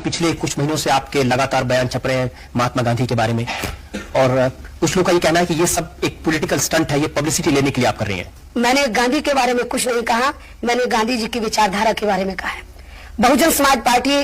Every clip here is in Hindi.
पिछले कुछ महीनों से आपके लगातार बयान छप रहे हैं महात्मा गांधी के बारे में, और कुछ लोगों का ये कहना है कि ये सब एक पॉलिटिकल स्टंट है, ये पब्लिसिटी लेने के लिए आप कर रही हैं। मैंने गांधी के बारे में कुछ नहीं कहा, मैंने गांधी जी की विचारधारा के बारे में कहा है। बहुजन समाज पार्टी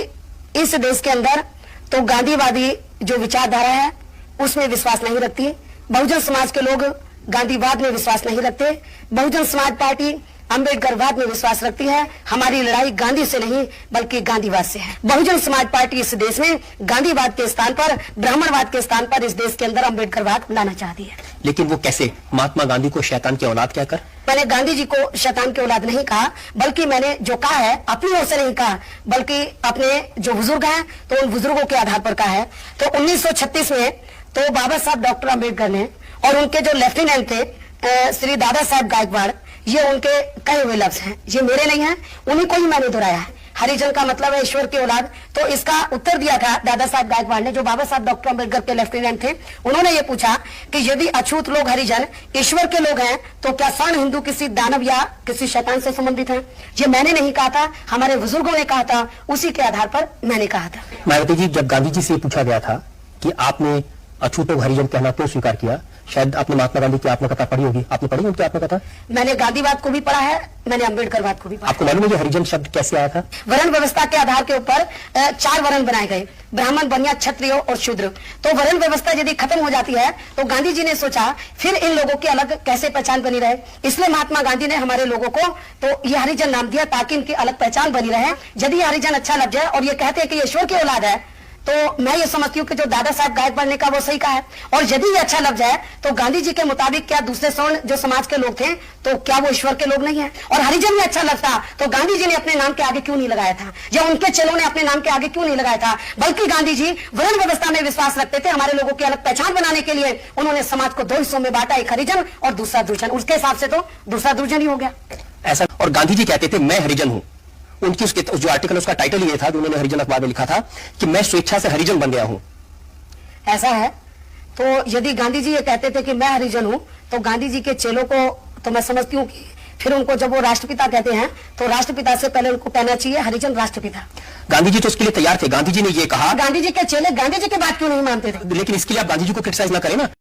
इस देश के अंदर तो गांधीवादी जो विचारधारा है उसमें विश्वास नहीं रखती। बहुजन समाज के लोग गांधीवाद में विश्वास नहीं रखते। बहुजन समाज पार्टी अम्बेडकरवाद में विश्वास रखती है। हमारी लड़ाई गांधी से नहीं बल्कि गांधीवाद से है। बहुजन समाज पार्टी इस देश में गांधीवाद के स्थान पर, ब्राह्मणवाद के स्थान पर इस देश के अंदर अम्बेडकरवाद लाना चाहती है। लेकिन वो कैसे? महात्मा गांधी को शैतान की औलाद कहकर? मैंने गांधी जी को शैतान की औलाद नहीं कहा, बल्कि मैंने जो कहा है अपनी ओर से नहीं कहा, बल्कि अपने जो बुजुर्ग हैं तो उन बुजुर्गों के आधार पर कहा है। तो 1936 में तो बाबा साहब डॉक्टर अम्बेडकर ने और उनके जो लेफ्टिनेंट थे श्री दादा साहब गायकवाड़, ये उनके कहे हुए लफ्ज हैं, ये मेरे नहीं हैं, उन्हीं को ही मैंने दोहराया है। हरिजन का मतलब है ईश्वर की औलाद। तो इसका उत्तर दिया था दादा साहब गायकवाड़ ने, जो बाबा साहब डॉक्टर अम्बेडकर के लेफ्टिनेंट थे। उन्होंने ये पूछा कि यदि अछूत लोग हरिजन ईश्वर के लोग हैं तो क्या सर्ण हिंदू किसी दानव या किसी शैतान से संबंधित हैं? ये मैंने नहीं कहा था, हमारे बुजुर्गों ने कहा था, उसी के आधार पर मैंने कहा था। मायावती जी, जब गांधी जी से पूछा गया था कि आपने अछूतों को हरिजन कहना क्यों स्वीकार किया, शायद आपने महात्मा गांधी की आत्मकथा पढ़ी होगी, आपने पढ़ी उनकी आत्मकथा? मैंने गांधीवाद को भी पढ़ा है, मैंने अम्बेडकरवाद को भी पढ़ा। आपको मालूम है ये हरिजन शब्द कैसे आया था? वर्ण व्यवस्था के आधार के ऊपर 4 वर्ण बनाए गए, ब्राह्मण, बनिया, क्षत्रिय और शूद्र। तो वर्ण व्यवस्था यदि खत्म हो जाती है तो गांधी जी ने सोचा फिर इन लोगों की अलग कैसे पहचान बनी रहे, इसलिए महात्मा गांधी ने हमारे लोगों को तो ये हरिजन नाम दिया ताकि इनकी अलग पहचान बनी रहे। यदि हरिजन अच्छा लग जाए और ये कहते हैं कि ये ईश्वर की औलाद है, तो मैं ये समझती हूँ कि जो दादा साहब गायकवाड़ ने कहा वो सही कहा है। और यदि ये अच्छा लग जाए तो गांधी जी के मुताबिक क्या दूसरे सवर्ण जो समाज के लोग थे तो क्या वो ईश्वर के लोग नहीं है? और हरिजन में अच्छा लगता तो गांधी जी ने अपने नाम के आगे क्यों नहीं लगाया था, या उनके चेलों ने अपने नाम के आगे क्यों नहीं लगाया था? बल्कि गांधी जी वर्ण व्यवस्था में विश्वास रखते थे। हमारे लोगों की अलग पहचान बनाने के लिए उन्होंने समाज को 2 हिस्सों में बांटा, एक हरिजन और दूसरा दुर्जन। उसके हिसाब से तो दूसरा दुर्जन ही हो गया ऐसा। और गांधी जी कहते थे मैं हरिजन हूं। उनकी उसके जो आर्टिकल उसका टाइटल ये था जो उन्होंने हरिजन अखबार में लिखा था कि मैं स्वेच्छा से हरिजन बन गया हूं। ऐसा है तो यदि गांधी जी ये कहते थे कि मैं हरिजन हूं तो गांधी जी के चेलों को तो मैं समझती हूँ कि फिर उनको जब वो राष्ट्रपिता कहते हैं तो राष्ट्रपिता से पहले उनको कहना चाहिए हरिजन राष्ट्रपिता। गांधी जी तो इसके लिए तैयार थे, गांधी जी ने ये कहा। गांधी जी के चेले गांधी जी की बात क्यों नहीं मानते थे? लेकिन इसके लिए आप गांधी जी को क्रिटिसाइज ना करें ना।